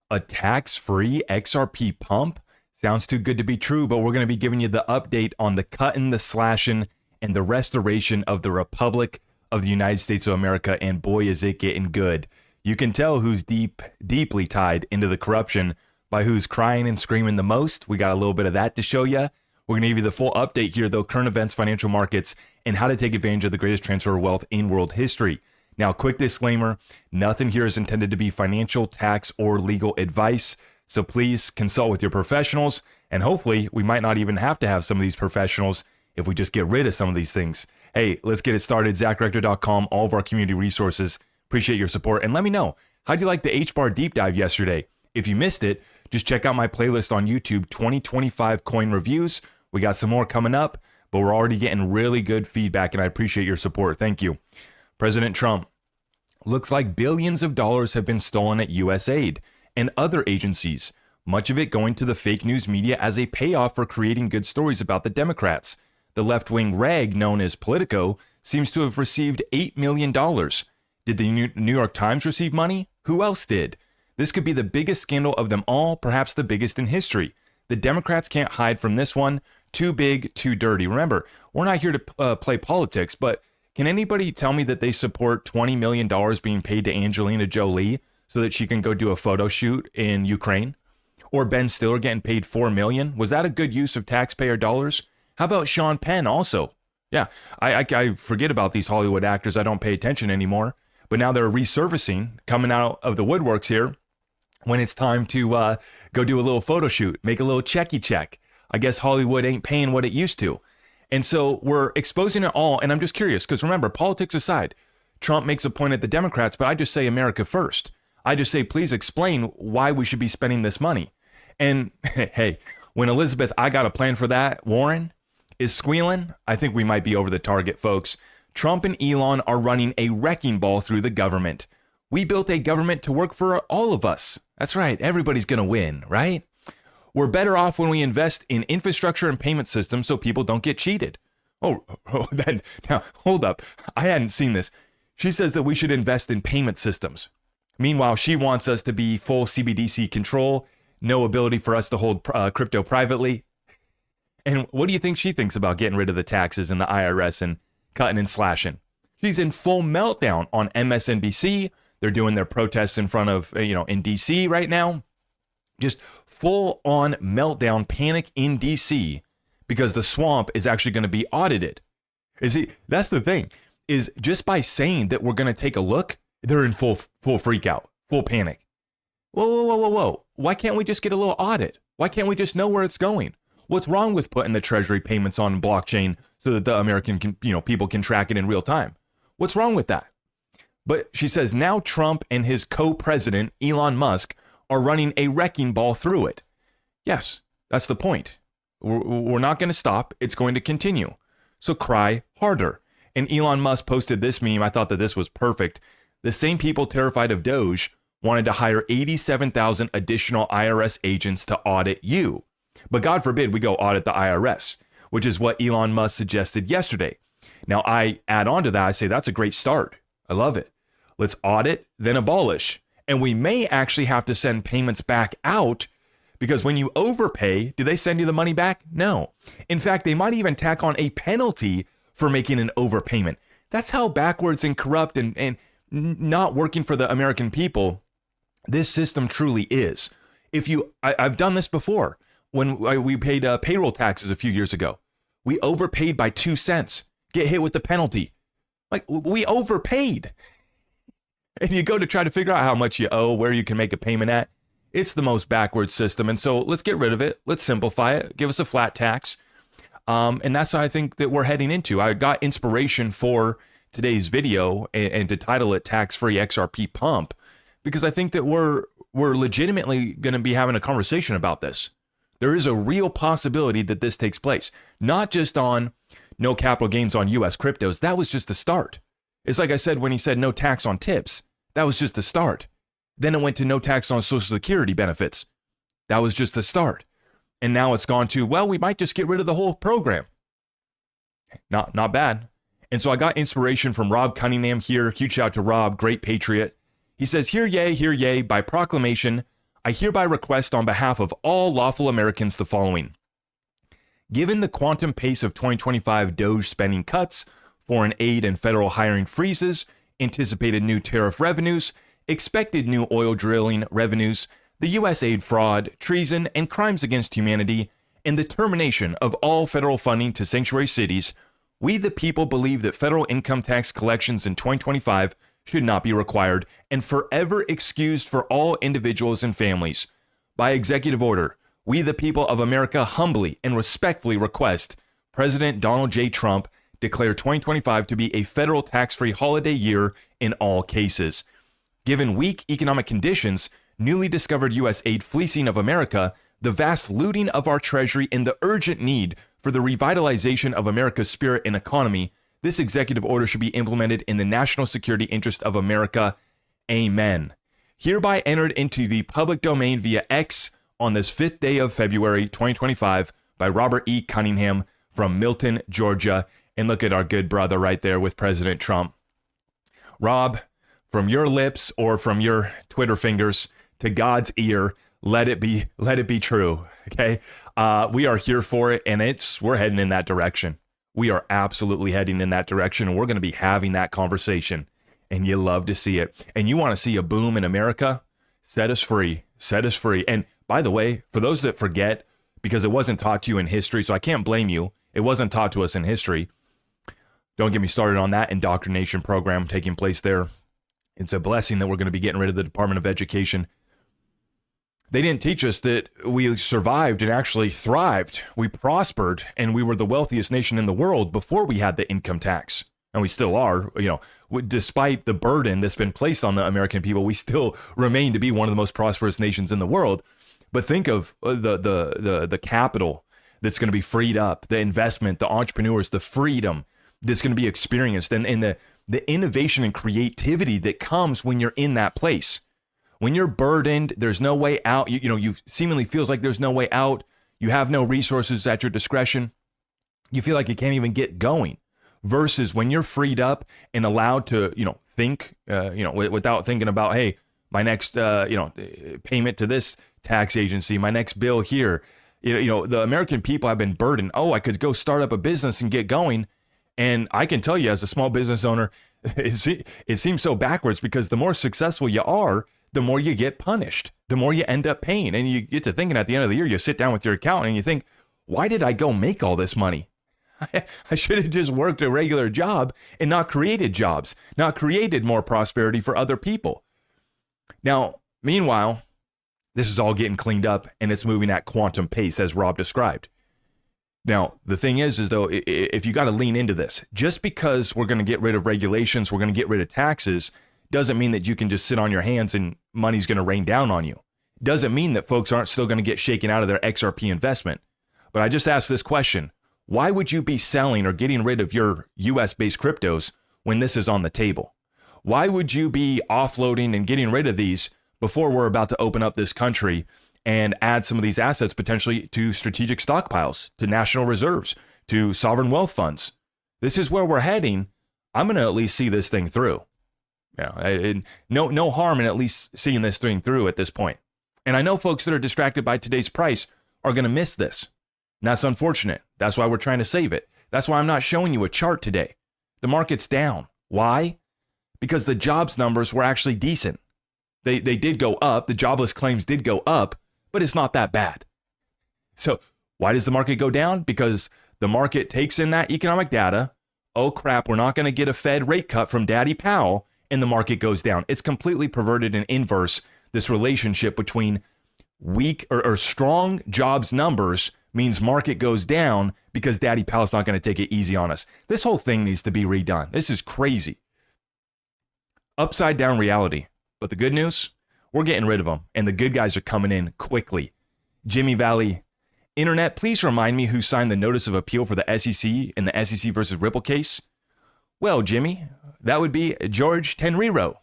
A tax-free XRP pump? Sounds too good to be true, but we're going to be giving you the update on the cutting, the slashing, and the restoration of the Republic of the United States of America, and boy, is it getting good. You can tell who's deeply tied into the corruption by who's crying and screaming the most. We got a little bit of that to show you. We're going to give you the full update here, though, current events, financial markets, and how to take advantage of the greatest transfer of wealth in world history. Now, quick disclaimer, nothing here is intended to be financial, tax, or legal advice, so please consult with your professionals, and hopefully we might not even have to have some of these professionals if we just get rid of some of these things. Hey, let's get it started. ZachRector.com, all of our community resources. Appreciate your support, and let me know, how'd you like the H-bar deep dive yesterday? If you missed it, just check out my playlist on YouTube, 2025 coin reviews. We got some more coming up, but we're already getting really good feedback, and I appreciate your support. Thank you. President Trump. Looks like billions of dollars have been stolen at USAID and other agencies, much of it going to the fake news media as a payoff for creating good stories about the Democrats. The left-wing rag known as Politico seems to have received $8 million. Did the New York Times receive money? Who else did? This could be the biggest scandal of them all, perhaps the biggest in history. The Democrats can't hide from this one. Too big, too dirty. Remember, we're not here to play politics, but can anybody tell me that they support $20 million being paid to Angelina Jolie so that she can go do a photo shoot in Ukraine? Or Ben Stiller getting paid $4 million? Was that a good use of taxpayer dollars? How about Sean Penn also? Yeah, I forget about these Hollywood actors. I don't pay attention anymore. But now they're resurfacing, coming out of the woodworks here when it's time to go do a little photo shoot, make a little checky check. I guess Hollywood ain't paying what it used to. And so we're exposing it all, and I'm just curious, because remember, politics aside, Trump makes a point at the Democrats, but I just say America first. I just say, please explain why we should be spending this money. And hey, when Elizabeth, I got a plan for that, Warren, is squealing, I think we might be over the target, folks. Trump and Elon are running a wrecking ball through the government. We built a government to work for all of us. That's right, everybody's going to win, right? We're better off when we invest in infrastructure and payment systems so people don't get cheated. Now, hold up. I hadn't seen this. She says that we should invest in payment systems. Meanwhile, she wants us to be full CBDC control, no ability for us to hold crypto privately. And what do you think she thinks about getting rid of the taxes and the IRS and cutting and slashing? She's in full meltdown on MSNBC. They're doing their protests in front of, in DC right now. Just full on meltdown, panic in DC because the swamp is actually going to be audited. That's the thing, is just by saying that we're going to take a look, they're in full freak out, full panic. Whoa. Why can't we just get a little audit? Why can't we just know where it's going? What's wrong with putting the treasury payments on blockchain so that the American people can track it in real time? What's wrong with that? But she says now Trump and his co-president, Elon Musk, are running a wrecking ball through it. Yes, that's the point. We're not going to stop. It's going to continue. So cry harder. And Elon Musk posted this meme. I thought that this was perfect. The same people terrified of Doge wanted to hire 87,000 additional IRS agents to audit you. But God forbid we go audit the IRS, which is what Elon Musk suggested yesterday. Now, I add on to that. I say that's a great start. I love it. Let's audit, then abolish. And we may actually have to send payments back out because when you overpay, do they send you the money back? No. In fact, they might even tack on a penalty for making an overpayment. That's how backwards and corrupt and not working for the American people this system truly is. I've done this before. When we paid payroll taxes a few years ago, we overpaid by 2 cents. Get hit with the penalty. Like, we overpaid. And you go to try to figure out how much you owe, where you can make a payment at. It's the most backwards system. And so let's get rid of it. Let's simplify it. Give us a flat tax. And that's what I think that we're heading into. I got inspiration for today's video and to title it Tax-Free XRP Pump, because I think that we're legitimately going to be having a conversation about this. There is a real possibility that this takes place, not just on no capital gains on U.S. cryptos. That was just a start. It's like I said when he said no tax on tips. That was just a start. Then it went to no tax on Social Security benefits. That was just a start. And now it's gone to, well, we might just get rid of the whole program. Not bad. And so I got inspiration from Rob Cunningham here. Huge shout out to Rob, great patriot. He says, hear ye, by proclamation, I hereby request on behalf of all lawful Americans the following. Given the quantum pace of 2025 Doge spending cuts, foreign aid and federal hiring freezes, anticipated new tariff revenues, expected new oil drilling revenues, the U.S. aid fraud, treason, and crimes against humanity, and the termination of all federal funding to sanctuary cities, we the people believe that federal income tax collections in 2025 should not be required and forever excused for all individuals and families. By executive order, we the people of America humbly and respectfully request President Donald J. Trump declare 2025 to be a federal tax-free holiday year in all cases. Given weak economic conditions, newly discovered U.S. aid fleecing of America, the vast looting of our treasury, and the urgent need for the revitalization of America's spirit and economy, this executive order should be implemented in the national security interest of America. Amen. Hereby entered into the public domain via X on this 5th day of February 2025 by Robert E. Cunningham from Milton, Georgia. And look at our good brother right there with President Trump. Rob, from your lips or from your Twitter fingers to God's ear, let it be true. Okay. We are here for it, and we're heading in that direction. We are absolutely heading in that direction, and we're going to be having that conversation, and you love to see it. And you want to see a boom in America? Set us free. Set us free. And by the way, for those that forget, because it wasn't taught to you in history, so I can't blame you. It wasn't taught to us in history. Don't get me started on that indoctrination program taking place there. It's a blessing that we're going to be getting rid of the Department of Education. They didn't teach us that we survived and actually thrived. We prospered, and we were the wealthiest nation in the world before we had the income tax. And we still are, despite the burden that's been placed on the American people, we still remain to be one of the most prosperous nations in the world. But think of the capital that's going to be freed up, the investment, the entrepreneurs, the freedom that's going to be experienced, and the innovation and creativity that comes when you're in that place. When you're burdened, there's no way out. You seemingly feels like there's no way out. You have no resources at your discretion. You feel like you can't even get going. Versus when you're freed up and allowed to, think, without thinking about, hey, my next, payment to this tax agency, my next bill here. The American people have been burdened. Oh, I could go start up a business and get going. And I can tell you, as a small business owner, it seems so backwards, because the more successful you are, the more you get punished, the more you end up paying. And you get to thinking at the end of the year, you sit down with your accountant and you think, why did I go make all this money? I should have just worked a regular job and not created jobs, not created more prosperity for other people. Now, meanwhile, this is all getting cleaned up, and it's moving at quantum pace, as Rob described. Now, the thing is though, if you got to lean into this, just because we're going to get rid of regulations, we're going to get rid of taxes, doesn't mean that you can just sit on your hands and money's going to rain down on you. Doesn't mean that folks aren't still going to get shaken out of their XRP investment. But I just asked this question: why would you be selling or getting rid of your US-based cryptos when this is on the table? Why would you be offloading and getting rid of these before we're about to open up this country and add some of these assets potentially to strategic stockpiles, to national reserves, to sovereign wealth funds? This is where we're heading. I'm going to at least see this thing through. No harm in at least seeing this thing through at this point. And I know folks that are distracted by today's price are going to miss this. And that's unfortunate. That's why we're trying to save it. That's why I'm not showing you a chart today. The market's down. Why? Because the jobs numbers were actually decent. They did go up. The jobless claims did go up, but it's not that bad. So why does the market go down? Because the market takes in that economic data. Oh crap, we're not going to get a Fed rate cut from Daddy Powell, and the market goes down. It's completely perverted and inverse, this relationship between weak or strong jobs numbers means market goes down because Daddy Powell's not going to take it easy on us. This whole thing needs to be redone. This is crazy. Upside down reality. But the good news, we're getting rid of them, and the good guys are coming in quickly. Jimmy Valley, Internet, please remind me who signed the notice of appeal for the SEC in the SEC versus Ripple case. Well, Jimmy, that would be George Tenriro.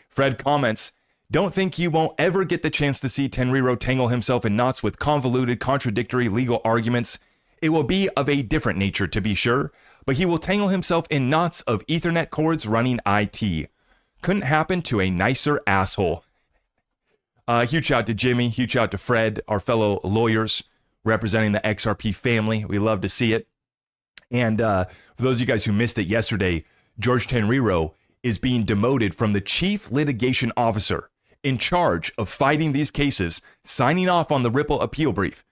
Fred comments, don't think you won't ever get the chance to see Tenriro tangle himself in knots with convoluted, contradictory legal arguments. It will be of a different nature, to be sure, but he will tangle himself in knots of Ethernet cords running IT. Couldn't happen to a nicer asshole. Huge shout out to Jimmy. Huge shout out to Fred, our fellow lawyers representing the XRP family. We love to see it. And for those of you guys who missed it yesterday, George Tenriro is being demoted from the chief litigation officer in charge of fighting these cases, signing off on the Ripple appeal brief.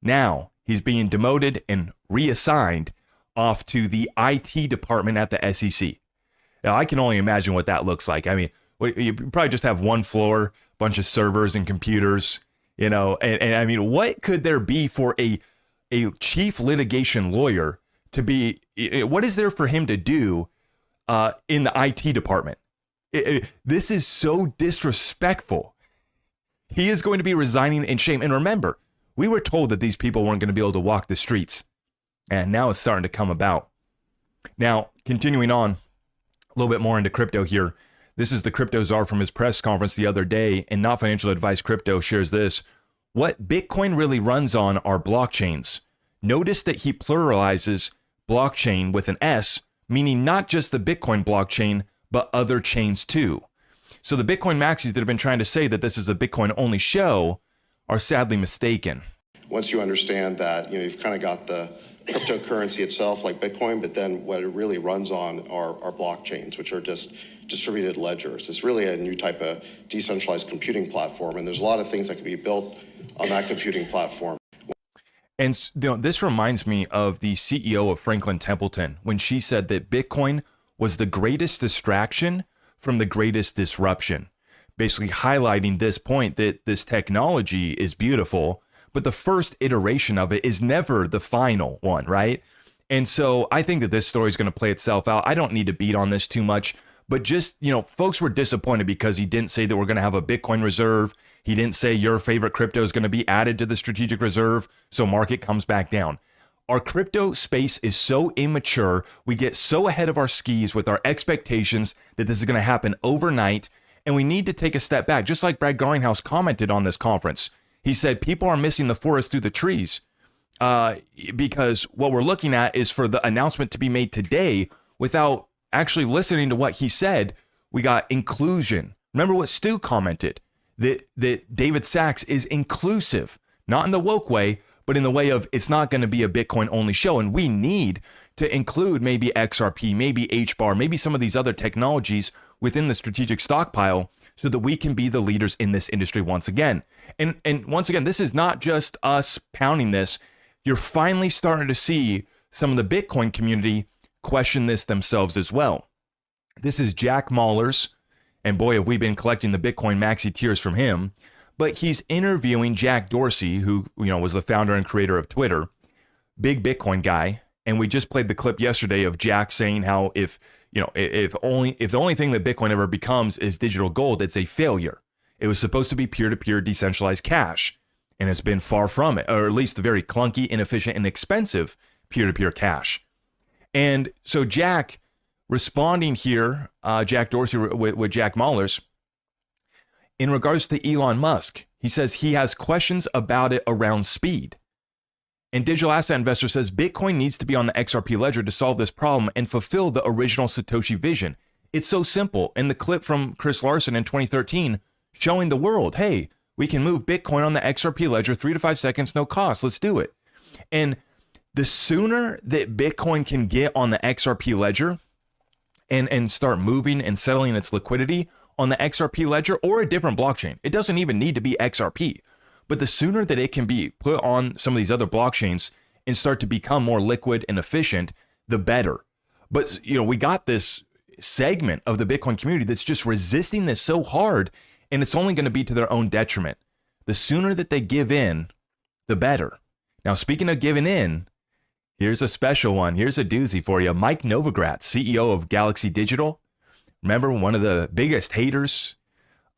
Now he's being demoted and reassigned off to the IT department at the SEC. Now, I can only imagine what that looks like. I mean, you probably just have one floor, bunch of servers and computers, and I mean, what could there be for a chief litigation lawyer to be? What is there for him to do in the IT department? This is so disrespectful. He is going to be resigning in shame. And remember, we were told that these people weren't going to be able to walk the streets. And now it's starting to come about. Now, continuing on a little bit more into crypto here. This is the crypto czar from his press conference the other day. And Not Financial Advice Crypto shares this. What Bitcoin really runs on are blockchains. Notice that he pluralizes blockchain with an S, meaning not just the Bitcoin blockchain, but other chains too. So the Bitcoin maxis that have been trying to say that this is a Bitcoin only show are sadly mistaken. Once you understand that, you've kind of got the cryptocurrency itself like Bitcoin, but then what it really runs on are blockchains, which are just distributed ledgers. It's really a new type of decentralized computing platform, and there's a lot of things that can be built on that computing platform. And this reminds me of the CEO of Franklin Templeton when she said that Bitcoin was the greatest distraction from the greatest disruption, basically highlighting this point that this technology is beautiful, but the first iteration of it is never the final one, right? And so I think that this story is going to play itself out. I don't need to beat on this too much, but just, folks were disappointed because he didn't say that we're going to have a Bitcoin reserve. He didn't say your favorite crypto is going to be added to the strategic reserve, so market comes back down. Our crypto space is so immature. We get so ahead of our skis with our expectations that this is going to happen overnight, and we need to take a step back. Just like Brad Garlinghouse commented on this conference. He said people are missing the forest through the trees because what we're looking at is for the announcement to be made today without actually listening to what he said. We got inclusion. Remember what Stu commented, that David Sachs is inclusive, not in the woke way, but in the way of it's not going to be a Bitcoin only show. And we need to include maybe XRP, maybe HBAR, maybe some of these other technologies within the strategic stockpile so that we can be the leaders in this industry once again. And once again, this is not just us pounding this. You're finally starting to see some of the Bitcoin community question this themselves as well. This is Jack Mallers, and boy, have we been collecting the Bitcoin maxi tears from him. But he's interviewing Jack Dorsey, who was the founder and creator of Twitter, big Bitcoin guy. And we just played the clip yesterday of Jack saying how if the only thing that Bitcoin ever becomes is digital gold, it's a failure. It was supposed to be peer-to-peer decentralized cash, and it's been far from it, or at least a very clunky, inefficient, and expensive peer-to-peer cash. And so Jack responding here, Jack Dorsey with Jack Mallers, in regards to Elon Musk, he says he has questions about it around speed. And Digital Asset Investor says Bitcoin needs to be on the XRP ledger to solve this problem and fulfill the original Satoshi vision. It's so simple. And the clip from Chris Larson in 2013 showing the world, hey, we can move Bitcoin on the XRP ledger 3 to 5 seconds, no cost. Let's do it. And the sooner that Bitcoin can get on the XRP ledger and start moving and settling its liquidity on the XRP ledger or a different blockchain, it doesn't even need to be XRP. But the sooner that it can be put on some of these other blockchains and start to become more liquid and efficient, the better. But, we got this segment of the Bitcoin community that's just resisting this so hard, and it's only going to be to their own detriment. The sooner that they give in, the better. Now, speaking of giving in, here's a special one. Here's a doozy for you. Mike Novogratz, CEO of Galaxy Digital. Remember, one of the biggest haters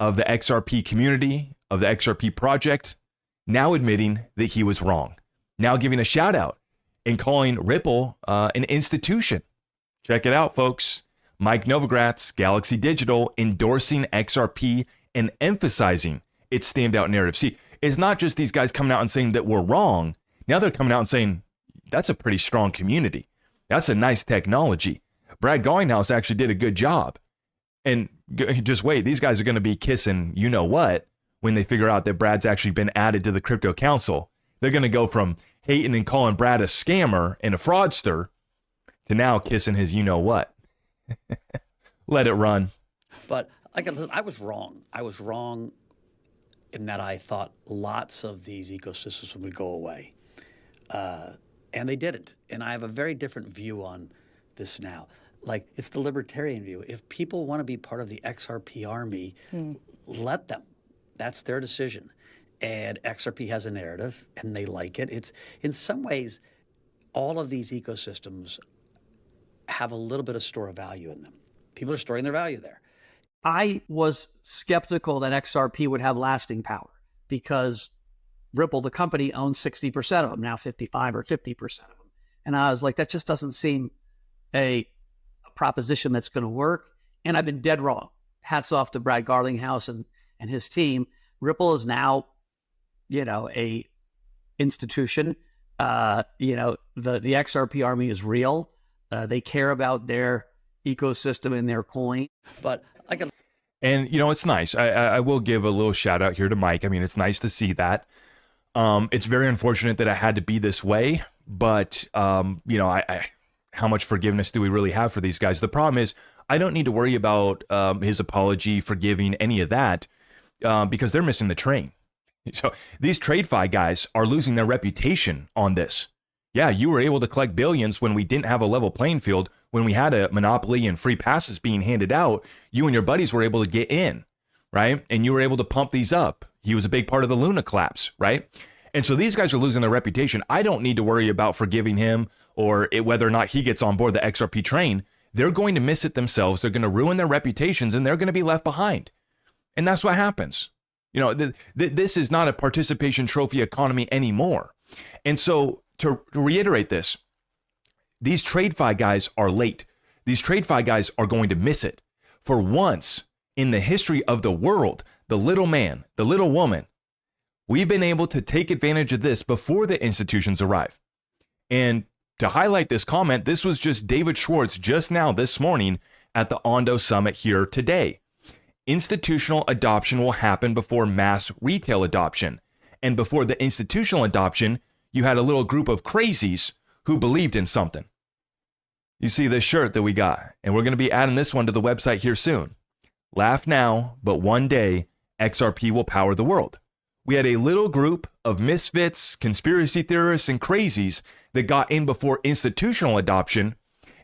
of the XRP community, of the XRP project, now admitting that he was wrong. Now giving a shout out and calling Ripple an institution. Check it out, folks. Mike Novogratz, Galaxy Digital, endorsing XRP and emphasizing its standout narrative. See, it's not just these guys coming out and saying that we're wrong. Now they're coming out and saying, that's a pretty strong community. That's a nice technology. Brad Garlinghouse actually did a good job. And just wait, these guys are going to be kissing you know what when they figure out that Brad's actually been added to the crypto council. They're going to go from hating and calling Brad a scammer and a fraudster to now kissing his you-know-what. Let it run. But like I was wrong. I was wrong in that I thought lots of these ecosystems would go away. And they didn't. And I have a very different view on this now. Like, it's the libertarian view. If people want to be part of the XRP army, let them. That's their decision. And XRP has a narrative, and they like it. It's, in some ways, all of these ecosystems have a little bit of store of value in them. People are storing their value there. I was skeptical that XRP would have lasting power because Ripple, the company, owns 60% of them, now 55 or 50% of them. And I was like, that just doesn't seem a proposition that's going to work. And I've been dead wrong. Hats off to Brad Garlinghouse and his team. Ripple is now, a institution. The XRP army is real. They care about their ecosystem and their coin. But I can. And, it's nice. I will give a little shout out here to Mike. I mean, it's nice to see that. It's very unfortunate that it had to be this way, but, how much forgiveness do we really have for these guys? The problem is I don't need to worry about his apology, forgiving any of that, because they're missing the train. So these TradeFi guys are losing their reputation on this. Yeah, you were able to collect billions when we didn't have a level playing field, when we had a monopoly and free passes being handed out. You and your buddies were able to get in, right? And you were able to pump these up. He was a big part of the Luna collapse, right? And so these guys are losing their reputation. I don't need to worry about forgiving him or whether or not he gets on board the XRP train. They're going to miss it themselves. They're going to ruin their reputations, and they're going to be left behind. And that's what happens. This is not a participation trophy economy anymore. And so to reiterate this, these TradeFi guys are late. These TradeFi guys are going to miss it. For once in the history of the world, the little man, the little woman, we've been able to take advantage of this before the institutions arrive. And to highlight this comment, this was just David Schwartz just now this morning at the Ondo Summit here today. Institutional adoption will happen before mass retail adoption. And before the institutional adoption, you had a little group of crazies who believed in something. You see this shirt that we got, and we're going to be adding this one to the website here soon. Laugh now, but one day XRP will power the world. We had a little group of misfits, conspiracy theorists, and crazies that got in before institutional adoption,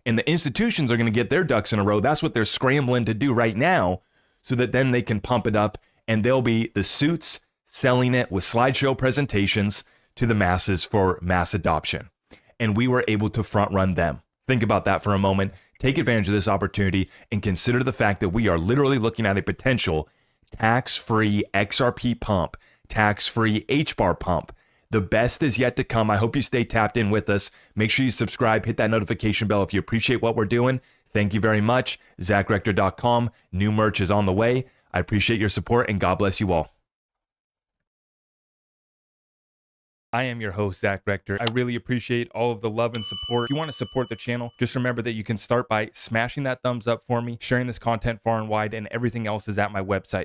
and the institutions are going to get their ducks in a row. That's what they're scrambling to do right now, so that then they can pump it up, and they'll be the suits selling it with slideshow presentations to the masses for mass adoption. And we were able to front run them. Think about that for a moment. Take advantage of this opportunity and consider the fact that we are literally looking at a potential tax-free XRP pump, tax-free HBAR pump. The best is yet to come. I hope you stay tapped in with us. Make sure you subscribe, hit that notification bell if you appreciate what we're doing. Thank you very much. ZachRector.com. New merch is on the way. I appreciate your support, and God bless you all. I am your host, Zach Rector. I really appreciate all of the love and support. If you want to support the channel, just remember that you can start by smashing that thumbs up for me, sharing this content far and wide, and everything else is at my website.